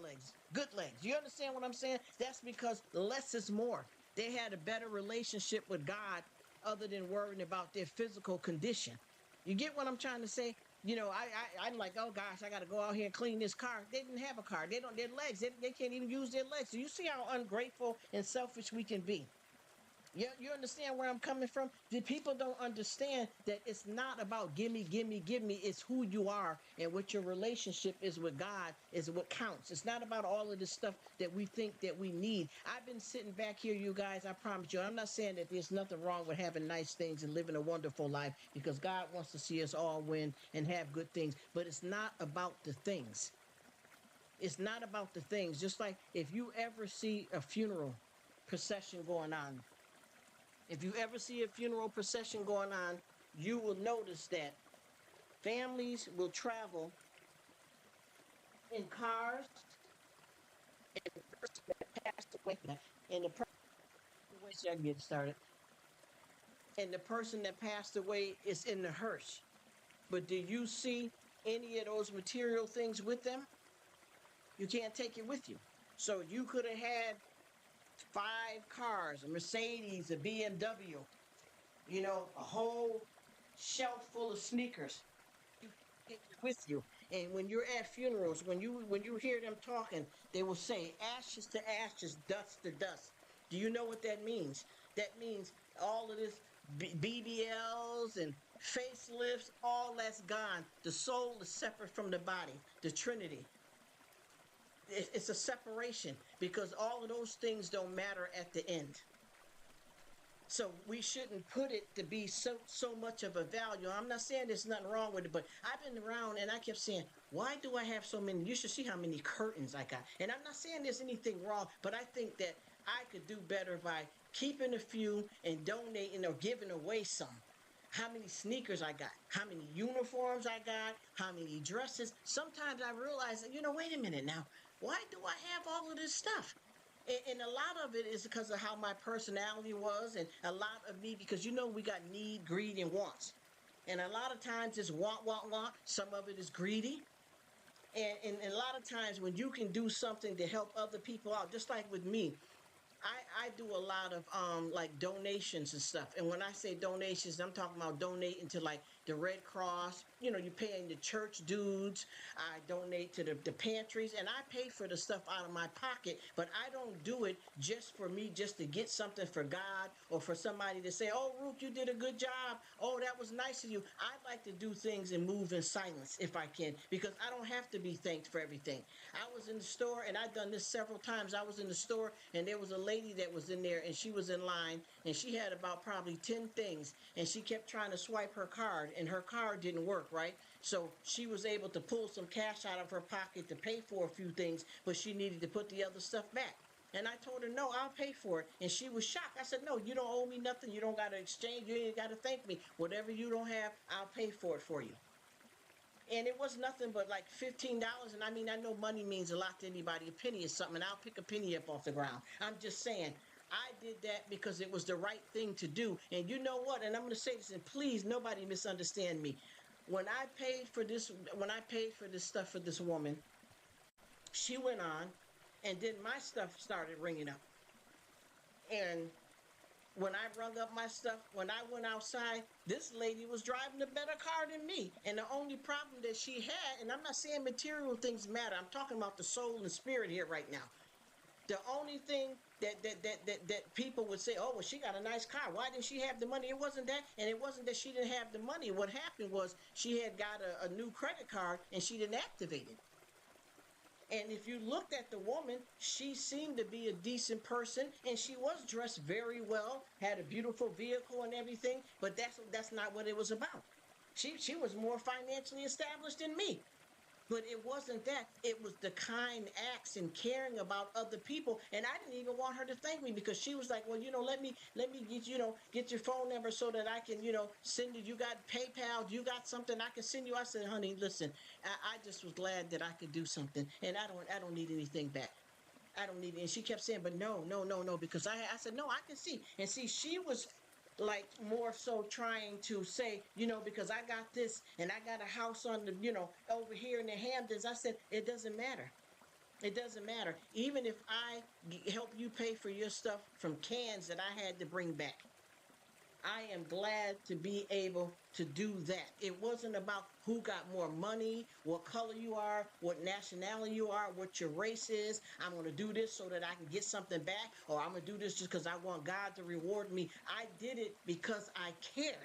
legs, good legs. You understand what I'm saying? That's because less is more. They had a better relationship with God, other than worrying about their physical condition. You get what I'm trying to say? I'm like, oh gosh, I got to go out here and clean this car. They didn't have a car. Their legs, they can't even use their legs. So you see how ungrateful and selfish we can be. You understand where I'm coming from? The people don't understand that it's not about gimme, gimme, gimme. It's who you are and what your relationship is with God is what counts. It's not about all of this stuff that we think that we need. I've been sitting back here, you guys, I promise you, I'm not saying that there's nothing wrong with having nice things and living a wonderful life, because God wants to see us all win and have good things. But it's not about the things. It's not about the things. Just like if you ever see a funeral procession going on, if you ever see a funeral procession going on, you will notice that families will travel in cars, and the person that passed away, and the person, wait till I get started, and the person that passed away is in the hearse. But do you see any of those material things with them? You can't take it with you. So you could have had 5 cars, a Mercedes, a BMW, a whole shelf full of sneakers. You take it with you. And when you're at funerals, when you hear them talking, they will say ashes to ashes, dust to dust. Do you know what that means? That means all of this BBLs and facelifts, all that's gone. The soul is separate from the body, the Trinity. It's a separation, because all of those things don't matter at the end. So we shouldn't put it to be so much of a value. I'm not saying there's nothing wrong with it, but I've been around and I kept saying, why do I have so many? You should see how many curtains I got. And I'm not saying there's anything wrong, but I think that I could do better by keeping a few and donating or giving away some. How many sneakers I got, how many uniforms I got, how many dresses. Sometimes I realize that, wait a minute now, why do I have all of this stuff? And a lot of it is because of how my personality was, and a lot of me, because we got need, greed, and wants. And a lot of times it's want, want, want. Some of it is greedy. And a lot of times when you can do something to help other people out, just like with me, I do a lot of like donations and stuff. And when I say donations, I'm talking about donating to like the Red Cross. You're paying the church dudes. I donate to the pantries, and I pay for the stuff out of my pocket. But I don't do it just for me, just to get something for God or for somebody to say, "Oh, Rruk, you did a good job. Oh, that was nice of you." I like to do things and move in silence if I can, because I don't have to be thanked for everything. I was in the store, and I've done this several times. I was in the store, and there was a lady that was in there, and she was in line, and she had about probably 10 things, and she kept trying to swipe her card, and her card didn't work, right? So she was able to pull some cash out of her pocket to pay for a few things, but she needed to put the other stuff back. And I told her, "No, I'll pay for it." And she was shocked. I said, "No, you don't owe me nothing. You don't got to exchange. You ain't got to thank me. Whatever you don't have, I'll pay for it for you." And it was nothing but like $15. And I mean, I know money means a lot to anybody. A penny is something. And I'll pick a penny up off the ground. I'm just saying, I did that because it was the right thing to do. And you know what? And I'm going to say this, and please, nobody misunderstand me. When I paid for this stuff for this woman, she went on, and then my stuff started ringing up. And when I rung up my stuff, when I went outside, this lady was driving a better car than me. And the only problem that she had, and I'm not saying material things matter, I'm talking about the soul and spirit here right now. The only thing that people would say, "Oh, well, she got a nice car. Why didn't she have the money?" It wasn't that, and it wasn't that she didn't have the money. What happened was she had got a new credit card, and she didn't activate it. And if you looked at the woman, she seemed to be a decent person, and she was dressed very well, had a beautiful vehicle and everything, but that's not what it was about. She was more financially established than me. But it wasn't that. It was the kind acts and caring about other people. And I didn't even want her to thank me, because she was like, "Well, let me get, get your phone number so that I can, send you got PayPal, you got something I can send you." I said, "Honey, listen, I just was glad that I could do something, and I don't need anything back. I don't need it." And she kept saying, "But no, no, no, no," because I said, "No, I can see." And see, she was like more so trying to say, because I got this and I got a house on the, over here in the Hamptons. I said, it doesn't matter. It doesn't matter. Even if I help you pay for your stuff from cans that I had to bring back, I am glad to be able to do that. It wasn't about who got more money, what color you are, what nationality you are, what your race is. I'm going to do this so that I can get something back, or I'm going to do this just because I want God to reward me. I did it because I cared,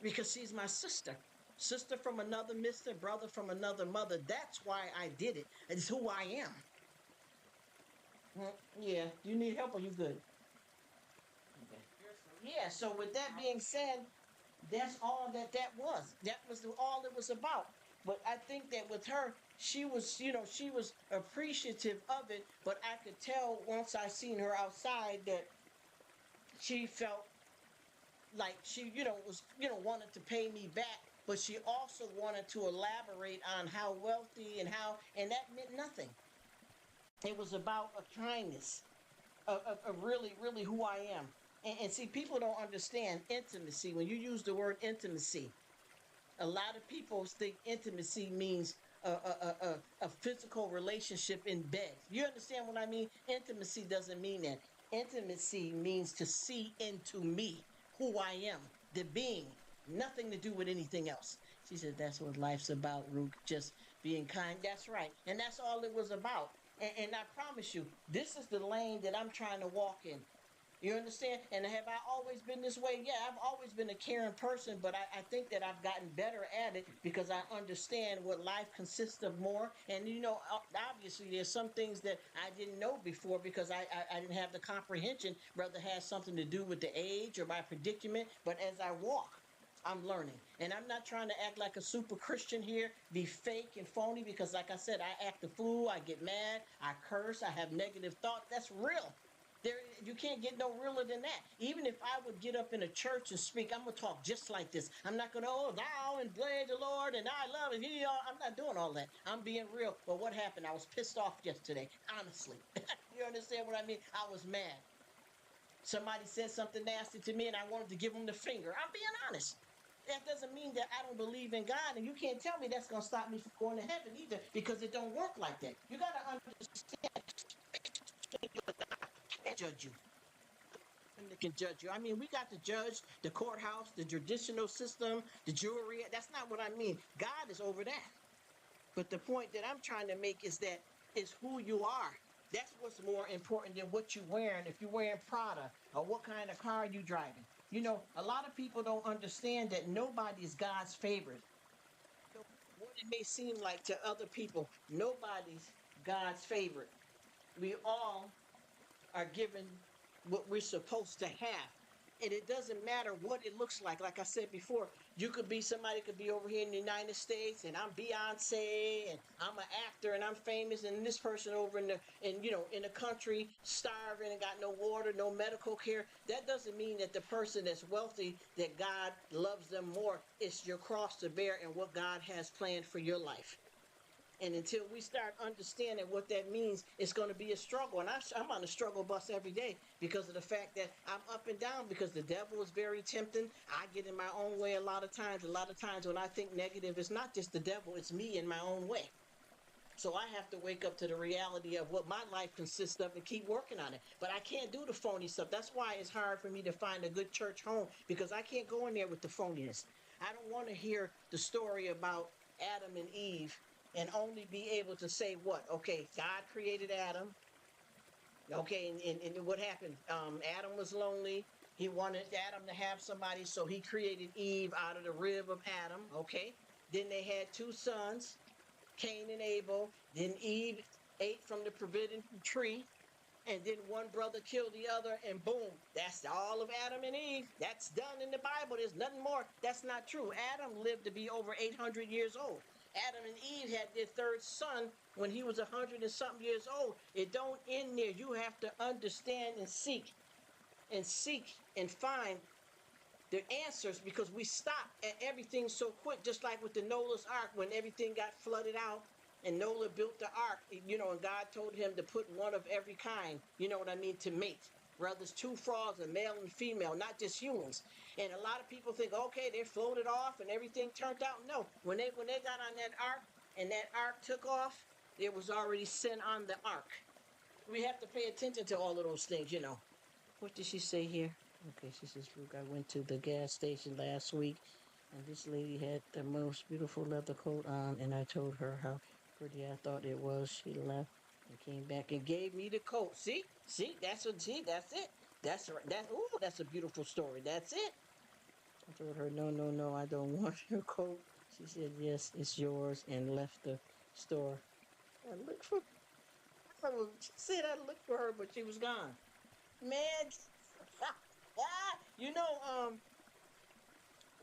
because she's my sister. Sister from another mister, brother from another mother. That's why I did it. It's who I am. Yeah, you need help or you good? Okay. Yeah, so with that being said, that's all that was. That was all it was about. But I think that with her, she was, she was appreciative of it. But I could tell once I seen her outside that she felt like she, was, wanted to pay me back. But she also wanted to elaborate on how wealthy and that meant nothing. It was about a kindness, of really, really who I am. And see, people don't understand intimacy. When you use the word intimacy, a lot of people think intimacy means a physical relationship in bed. You understand what I mean? Intimacy doesn't mean that. Intimacy means to see into me, who I am, the being, nothing to do with anything else. She said, "That's what life's about, Rruk, just being kind." That's right. And that's all it was about. And I promise you, this is the lane that I'm trying to walk in. You understand? And have I always been this way? Yeah, I've always been a caring person, but I think that I've gotten better at it because I understand what life consists of more. And, obviously there's some things that I didn't know before because I didn't have the comprehension, whether it has something to do with the age or my predicament. But as I walk, I'm learning. And I'm not trying to act like a super Christian here, be fake and phony, because like I said, I act a fool, I get mad, I curse, I have negative thoughts. That's real. There, you can't get no realer than that. Even if I would get up in a church and speak, I'm gonna talk just like this. I'm not gonna, oh, thou and bless the Lord and I love it. I'm not doing all that. I'm being real. But what happened? I was pissed off yesterday. Honestly, you understand what I mean? I was mad. Somebody said something nasty to me, and I wanted to give them the finger. I'm being honest. That doesn't mean that I don't believe in God, and you can't tell me that's gonna stop me from going to heaven either, because it don't work like that. You gotta understand. Can't judge you. That can judge you. I mean, we got to judge the courthouse, the judicial system, the jury. That's not what I mean. God is over that. But the point that I'm trying to make is that it's who you are. That's what's more important than what you're wearing. If you're wearing Prada or what kind of car you driving. You know, a lot of people don't understand that nobody is God's favorite. So what it may seem like to other people, nobody's God's favorite. We all are given what we're supposed to have. And it doesn't matter what it looks like. Like I said before, you could be somebody could be over here in the United States, and I'm Beyonce, and I'm an actor, and I'm famous, and this person over in the country starving and got no water, no medical care. That doesn't mean that the person that's wealthy, that God loves them more. It's your cross to bear and what God has planned for your life. And until we start understanding what that means, it's going to be a struggle. And I'm on a struggle bus every day because of the fact that I'm up and down, because the devil is very tempting. I get in my own way a lot of times. A lot of times when I think negative, it's not just the devil, it's me in my own way. So I have to wake up to the reality of what my life consists of and keep working on it. But I can't do the phony stuff. That's why it's hard for me to find a good church home, because I can't go in there with the phoniness. I don't want to hear the story about Adam and Eve and only be able to say what? Okay, God created Adam. Okay, and what happened? Adam was lonely. He wanted Adam to have somebody, so he created Eve out of the rib of Adam. Okay, then they had two sons, Cain and Abel. Then Eve ate from the forbidden tree, and then one brother killed the other, and boom, that's all of Adam and Eve. That's done in the Bible. There's nothing more. That's not true. Adam lived to be over 800 years old. Adam and Eve had their third son when he was 100 and something years old. It don't end there. You have to understand and seek and find the answers, because we stop at everything so quick, just like with the Noah's Ark, when everything got flooded out and Noah built the ark, and God told him to put one of every kind, to mate. Whether it's two frogs, a male and female, not just humans. And a lot of people think, okay, they floated off and everything turned out. No, when they got on that ark and that ark took off, there was already sin on the ark. We have to pay attention to all of those things, What did she say here? Okay, she says, Rruk, I went to the gas station last week, and this lady had the most beautiful leather coat on, and I told her how pretty I thought it was. She left and came back and gave me the coat. See, that's it. That's a beautiful story. That's it. I told her, no, I don't want your coat. She said, yes, it's yours, and left the store. She said I looked for her, but she was gone. Man,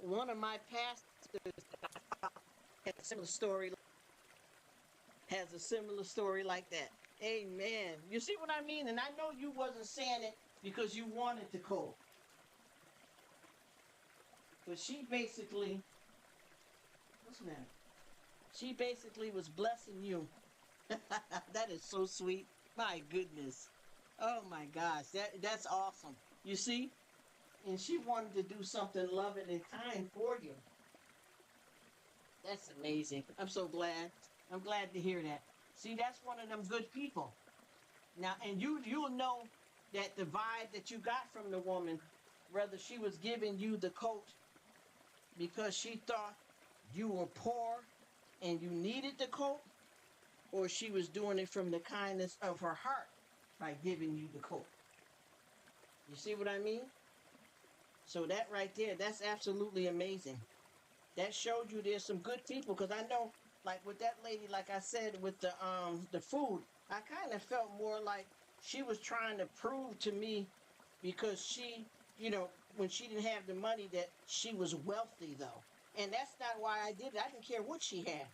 one of my pastors has a similar story like that. Amen. You see what I mean? And I know you wasn't saying it because you wanted to cope. But she basically, what's the matter? She basically was blessing you. That is so sweet. My goodness. Oh my gosh. That's awesome. You see? And she wanted to do something loving and kind for you. That's amazing. I'm so glad. I'm glad to hear that. See, that's one of them good people. Now, and you'll know that the vibe that you got from the woman, whether she was giving you the coat because she thought you were poor and you needed the coat, or she was doing it from the kindness of her heart by giving you the coat. You see what I mean? So that right there, that's absolutely amazing. That showed you there's some good people, because I know, like with that lady, like I said, with the food, I kind of felt more like she was trying to prove to me, because she, when she didn't have the money, that she was wealthy though. And that's not why I did it. I didn't care what she had.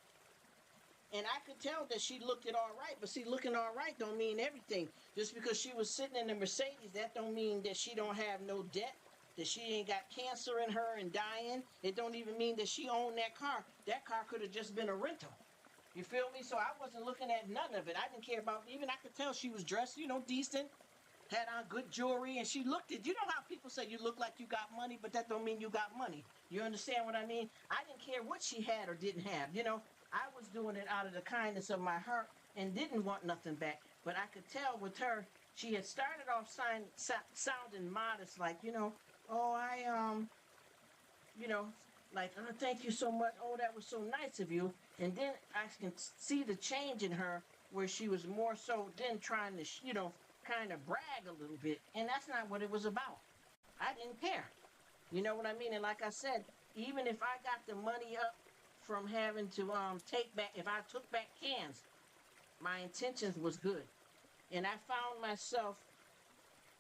And I could tell that she looked it all right, but see, looking all right don't mean everything. Just because she was sitting in the Mercedes, that don't mean that she don't have no debt, that she ain't got cancer in her and dying. It don't even mean that she owned that car. That car could have just been a rental. You feel me? So I wasn't looking at none of it. I didn't care about, even I could tell she was dressed, decent, had on good jewelry, and she looked it. You know how people say you look like you got money, but that don't mean you got money. You understand what I mean? I didn't care what she had or didn't have. I was doing it out of the kindness of my heart and didn't want nothing back. But I could tell with her, she had started off sounding modest, like, oh, you know, like, oh, thank you so much. Oh, that was so nice of you. And then I can see the change in her where she was more so then trying to, kind of brag a little bit. And that's not what it was about. I didn't care. You know what I mean? And like I said, even if I got the money up from having to take back, if I took back cans, my intentions was good. And I found myself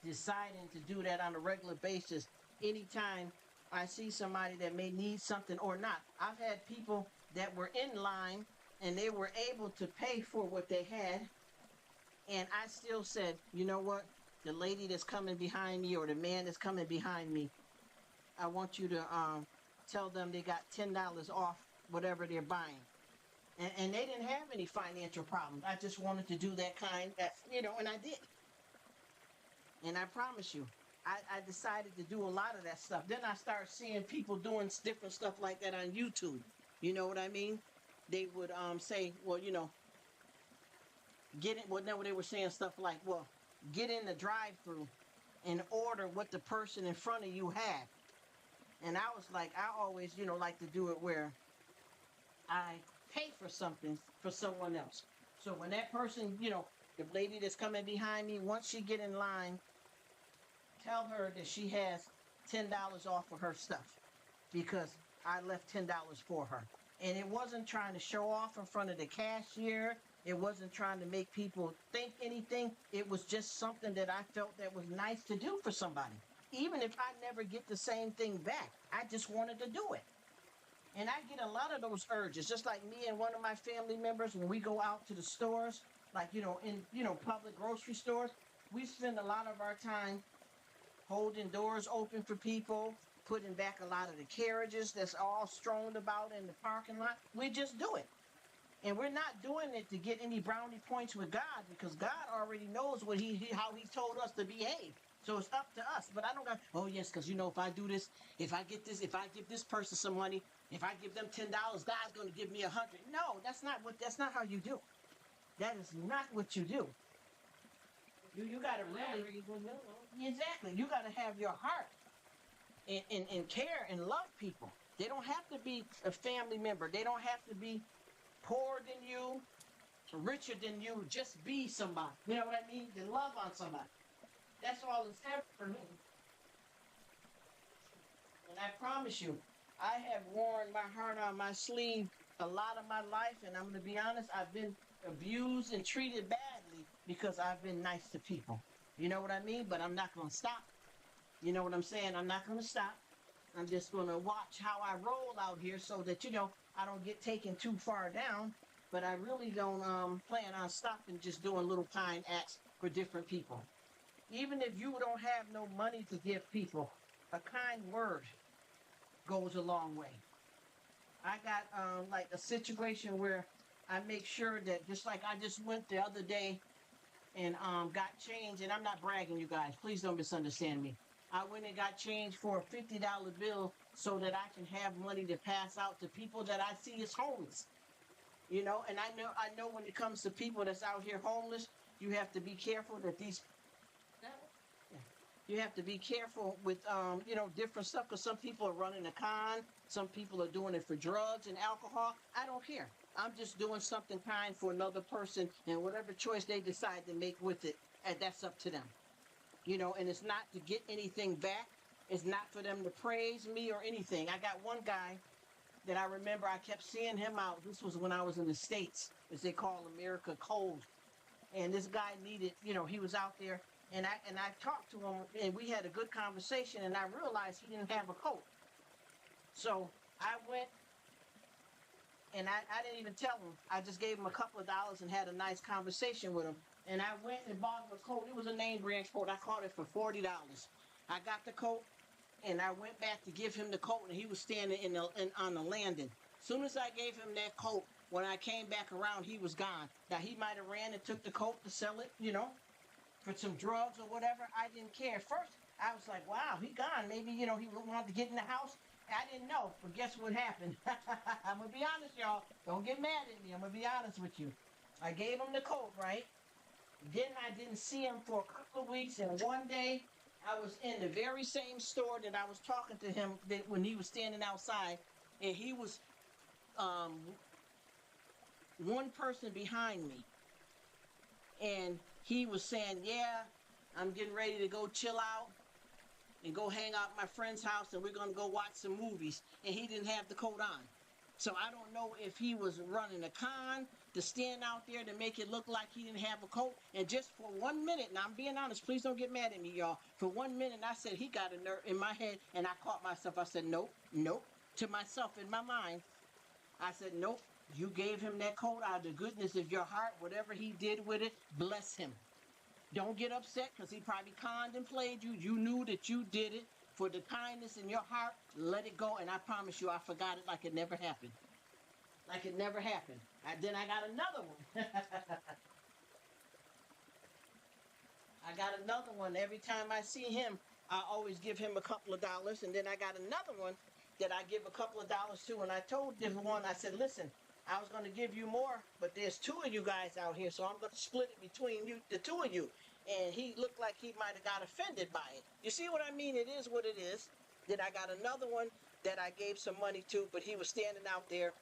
deciding to do that on a regular basis anytime I see somebody that may need something or not. I've had people that were in line and they were able to pay for what they had. And I still said, you know what? The lady that's coming behind me or the man that's coming behind me, I want you to tell them they got $10 off whatever they're buying. And they didn't have any financial problems. I just wanted to do that and I did. And I promise you, I decided to do a lot of that stuff. Then I started seeing people doing different stuff like that on YouTube. You know what I mean? They would say, well, get it. Well, no, they were saying stuff like, well, get in the drive-through and order what the person in front of you had. And I was like, I always, like to do it where I pay for something for someone else. So when that person, the lady that's coming behind me, once she get in line, tell her that she has $10 off of her stuff because I left $10 for her. And it wasn't trying to show off in front of the cashier. It wasn't trying to make people think anything. It was just something that I felt that was nice to do for somebody. Even if I never get the same thing back, I just wanted to do it. And I get a lot of those urges, just like me and one of my family members, when we go out to the stores, like, in public grocery stores, we spend a lot of our time holding doors open for people, putting back a lot of the carriages that's all strewn about in the parking lot. We just do it. And we're not doing it to get any brownie points with God because God already knows how he told us to behave. So it's up to us. But I don't go, oh, yes, because, if I do this, if I give this person some money, if I give them $10, God's going to give me $100. No, that's not how you do. That is not what you do. You got to really, exactly. You got to have your heart and care and love people. They don't have to be a family member. They don't have to be poorer than you, richer than you. Just be somebody. You know what I mean? To love on somebody. That's all it's ever for me. And I promise you, I have worn my heart on my sleeve a lot of my life, and I'm going to be honest, I've been abused and treated badly because I've been nice to people. You know what I mean? But I'm not going to stop. You know what I'm saying? I'm not going to stop. I'm just going to watch how I roll out here so that, I don't get taken too far down. But I really don't plan on stopping just doing little kind acts for different people. Even if you don't have no money to give people, a kind word goes a long way. I got like a situation where I make sure that just like I just went the other day and got change, and I'm not bragging, you guys. Please don't misunderstand me. I went and got change for a $50 bill so that I can have money to pass out to people that I see as homeless. And I know when it comes to people that's out here homeless, you have to be careful that you have to be careful with, different stuff because some people are running a con. Some people are doing it for drugs and alcohol. I don't care. I'm just doing something kind for another person, and whatever choice they decide to make with it, and that's up to them. And it's not to get anything back. It's not for them to praise me or anything. I got one guy that I remember I kept seeing him out. This was when I was in the States, as they call America, cold. And this guy needed, he was out there. And I talked to him, and we had a good conversation, and I realized he didn't have a coat. So I went and I didn't even tell him. I just gave him a couple of dollars and had a nice conversation with him. And I went and bought him a coat. It was a name brand coat. I caught it for $40. I got the coat, and I went back to give him the coat, and he was standing on the landing. As soon as I gave him that coat, when I came back around, he was gone. Now, he might have ran and took the coat to sell it, for some drugs or whatever. I didn't care. First, I was like, wow, he gone. Maybe, he wanted to get in the house. I didn't know, but guess what happened? I'm going to be honest, y'all. Don't get mad at me. I'm going to be honest with you. I gave him the coat, right? Then I didn't see him for a couple of weeks, and one day I was in the very same store that I was talking to him when he was standing outside, and he was one person behind me. And he was saying, yeah, I'm getting ready to go chill out and go hang out at my friend's house, and we're going to go watch some movies. And he didn't have the coat on. So I don't know if he was running a con to stand out there to make it look like he didn't have a coat. And just for 1 minute, now I'm being honest, please don't get mad at me, y'all. For 1 minute, I said, he got a nerve in my head, and I caught myself. I said, nope, nope. To myself in my mind, I said, nope. You gave him that coat out of the goodness of your heart. Whatever he did with it, bless him. Don't get upset because he probably conned and played you. You knew that you did it for the kindness in your heart. Let it go, and I promise you, I forgot it like it never happened. Like it never happened. Then I got another one. I got another one. Every time I see him, I always give him a couple of dollars. And then I got another one that I give a couple of dollars to. And I told this one, I said, listen, I was going to give you more, but there's two of you guys out here, so I'm going to split it between you, the two of you. And he looked like he might have got offended by it. You see what I mean? It is what it is. Then I got another one that I gave some money to, but he was standing out there,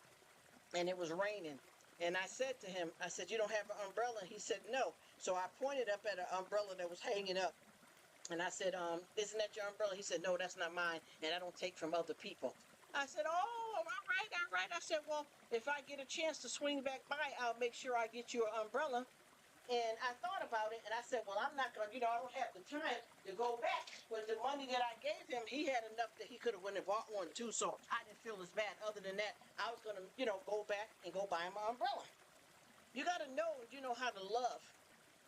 and it was raining. And I said to him, I said, you don't have an umbrella? And he said, no. So I pointed up at an umbrella that was hanging up. And I said, isn't that your umbrella? He said, no, that's not mine, and I don't take from other people. I said, oh, all right. I said, well, if I get a chance to swing back by, I'll make sure I get you an umbrella. And I thought about it, and I said, well, I'm not going to, I don't have the time to go back. With the money that I gave him, he had enough that he could have went and bought one, too, so I didn't feel as bad. Other than that, I was going to, go back and go buy him an umbrella. You got to know, how to love.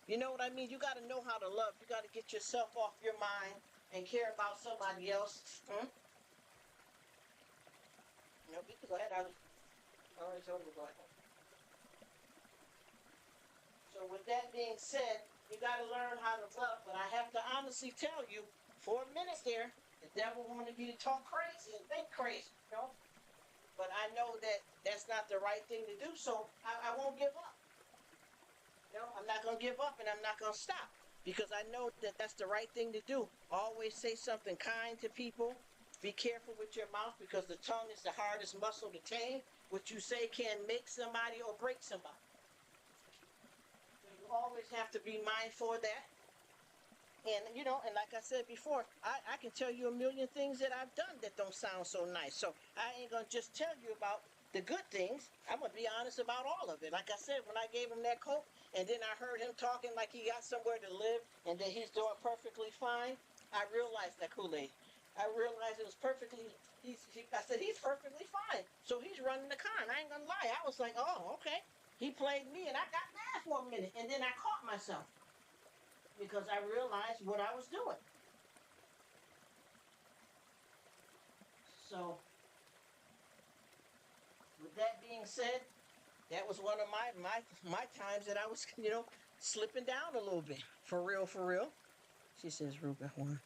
You know what I mean? You got to know how to love. You got to get yourself off your mind and care about somebody else. No, you can go ahead. All right, so we'll go ahead. So with that being said, you got to learn how to love. But I have to honestly tell you, for a minute there, the devil wanted me to talk crazy and think crazy, But I know that that's not the right thing to do, so I won't give up. I'm not going to give up, and I'm not going to stop. Because I know that that's the right thing to do. Always say something kind to people. Be careful with your mouth, because the tongue is the hardest muscle to tame. What you say can make somebody or break somebody. So you always have to be mindful of that. And, and like I said before, I can tell you a million things that I've done that don't sound so nice. So I ain't going to just tell you about the good things. I'm going to be honest about all of it. Like I said, when I gave him that coat, and then I heard him talking like he got somewhere to live, and that he's doing perfectly fine, I realized that Kool-Aid. I realized it was perfectly, I said, he's perfectly fine. So he's running the con. I ain't going to lie. I was like, oh, okay. He played me, and I got mad for a minute, and then I caught myself. Because I realized what I was doing. So, with that being said, that was one of my times that I was, slipping down a little bit. For real, for real. She says, Rruk, I won.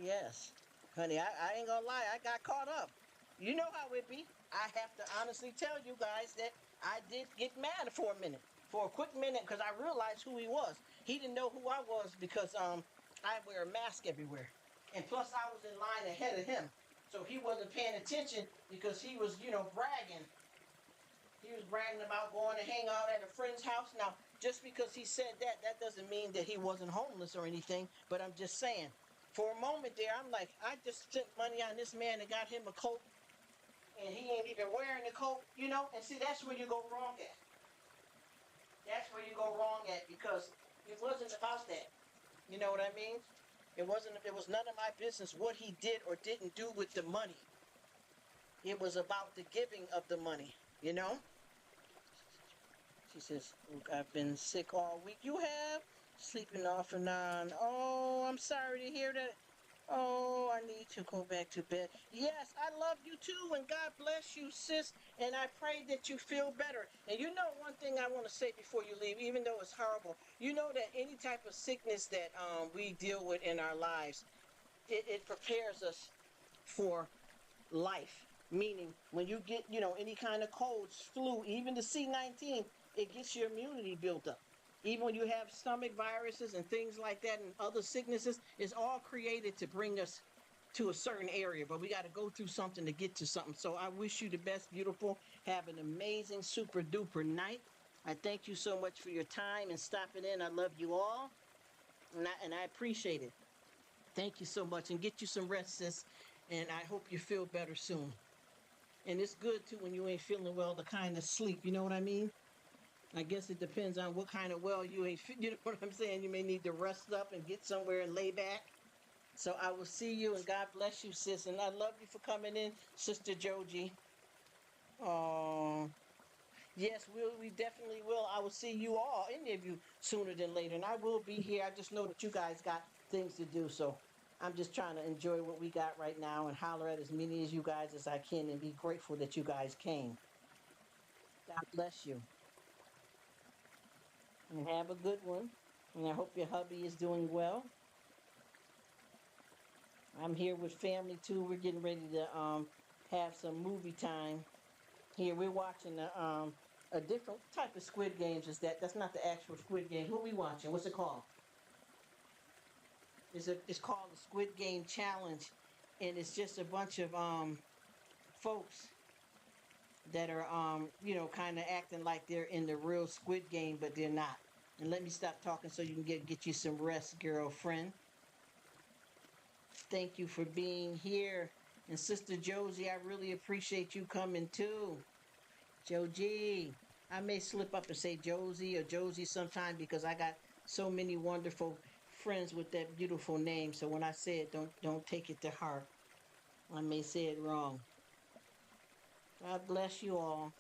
Yes. Honey, I ain't gonna lie, I got caught up. You know how it be. I have to honestly tell you guys that I did get mad for a minute. For a quick minute, because I realized who he was. He didn't know who I was because I wear a mask everywhere. And plus I was in line ahead of him. So he wasn't paying attention because he was, bragging. He was bragging about going to hang out at a friend's house. Now, just because he said that, that doesn't mean that he wasn't homeless or anything. But I'm just saying, for a moment there, I'm like, I just spent money on this man and got him a coat. And he ain't even wearing the coat, And see, that's where you go wrong at. That's where you go wrong at, because it wasn't about that. You know what I mean? It was none of my business what he did or didn't do with the money. It was about the giving of the money. you know? She says, I've been sick all week. You have? Sleeping off and on. Oh, I'm sorry to hear that. Oh, I need to go back to bed. Yes, I love you too, and God bless you, sis. And I pray that you feel better. And you know one thing I want to say before you leave, even though it's horrible, you know that any type of sickness that we deal with in our lives, it prepares us for life. Meaning, when you get, any kind of colds, flu, even the C-19, it gets your immunity built up. Even when you have stomach viruses and things like that and other sicknesses, it's all created to bring us to a certain area. But we got to go through something to get to something. So I wish you the best, beautiful. Have an amazing, super duper night. I thank you so much for your time and stopping in. I love you all, and I appreciate it. Thank you so much, and get you some rest, sis. And I hope you feel better soon. And it's good too when you ain't feeling well to kind of sleep. You know what I mean? I guess it depends on what kind of well you ain't. You know what I'm saying? You may need to rest up and get somewhere and lay back. So I will see you, and God bless you, sis. And I love you for coming in, Sister Joji. Oh, yes, we definitely will. I will see you all, any of you, sooner than later. And I will be here. I just know that you guys got things to do. So I'm just trying to enjoy what we got right now and holler at as many as you guys as I can and be grateful that you guys came. God bless you. And have a good one. And I hope your hubby is doing well. I'm here with family too. We're getting ready to have some movie time. Here we're watching a different type of Squid Games. Is that? That's not the actual Squid Games. What we watching? What's it called? It's called the Squid Game Challenge, and it's just a bunch of folks that are kind of acting like they're in the real Squid Game, but they're not. And let me stop talking so you can get you some rest, girlfriend. Thank you for being here. And Sister Josie, I really appreciate you coming too. Joji. I may slip up and say Josie or Josie sometime because I got so many wonderful friends with that beautiful name. So when I say it, don't take it to heart. I may say it wrong. God bless you all.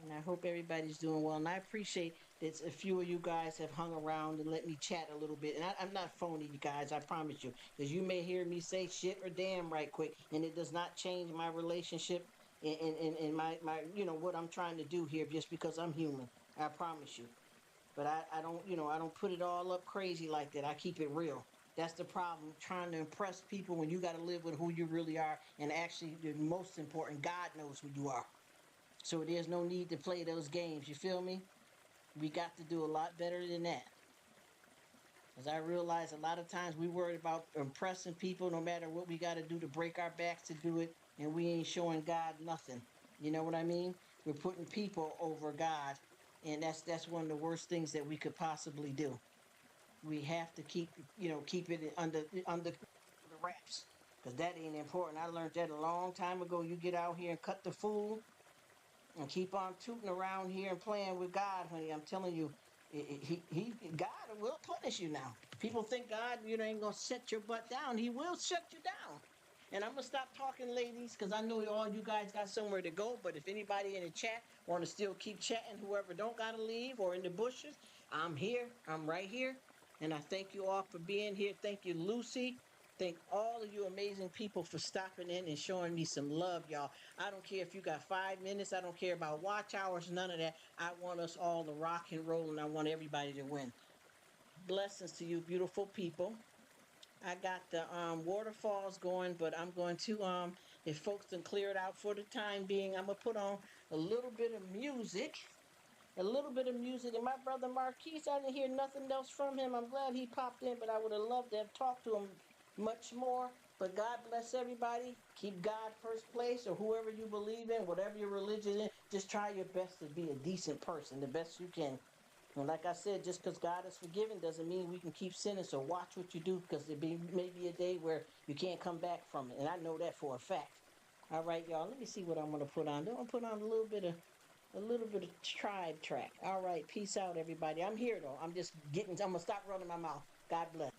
And I hope everybody's doing well. And I appreciate that a few of you guys have hung around and let me chat a little bit. And I'm not phony, you guys, I promise you. Because you may hear me say shit or damn right quick. And it does not change my relationship and my what I'm trying to do here just because I'm human. I promise you. But I don't, I don't put it all up crazy like that. I keep it real. That's the problem, trying to impress people when you got to live with who you really are. And actually, the most important, God knows who you are. So there's no need to play those games. You feel me? We got to do a lot better than that. Because I realize a lot of times we worry about impressing people no matter what we got to do to break our backs to do it, and we ain't showing God nothing. You know what I mean? We're putting people over God, and that's one of the worst things that we could possibly do. We have to keep it under the wraps, because that ain't important. I learned that a long time ago. You get out here and cut the fool and keep on tooting around here and playing with God, honey. I'm telling you, God will punish you now. People think God, ain't gonna set your butt down. He will shut you down. And I'm gonna stop talking, ladies, because I know all you guys got somewhere to go. But if anybody in the chat want to still keep chatting, whoever don't gotta leave or in the bushes, I'm here. I'm right here. And I thank you all for being here. Thank you, Lucy. Thank all of you amazing people for stopping in and showing me some love, y'all. I don't care if you got 5 minutes. I don't care about watch hours, none of that. I want us all to rock and roll, and I want everybody to win. Blessings to you, beautiful people. I got the waterfalls going, but I'm going to, if folks can clear it out for the time being, I'm going to put on a little bit of music. A little bit of music. And my brother Marquise, I didn't hear nothing else from him. I'm glad he popped in, but I would have loved to have talked to him much more. But God bless everybody. Keep God first place, or whoever you believe in, whatever your religion is. Just try your best to be a decent person, the best you can. And like I said, just because God is forgiven doesn't mean we can keep sinning. So watch what you do, because may be a day where you can't come back from it. And I know that for a fact. All right, y'all. Let me see what I'm going to put on. I'm going to put on a little bit of tribe track. All right, peace out, everybody. I'm here though. I'm gonna stop running my mouth. God bless.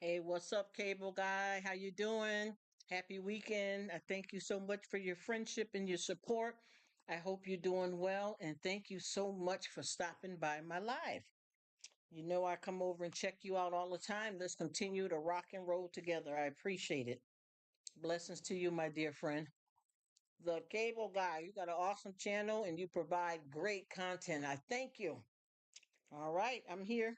Hey, what's up, cable guy? How you doing? Happy weekend. I thank you so much for your friendship and your support. I hope you're doing well, and thank you so much for stopping by my live. You know I come over and check you out all the time. Let's continue to rock and roll together. I appreciate it. Blessings to you, my dear friend. The cable guy, you got an awesome channel and you provide great content. I thank you. All right, I'm here.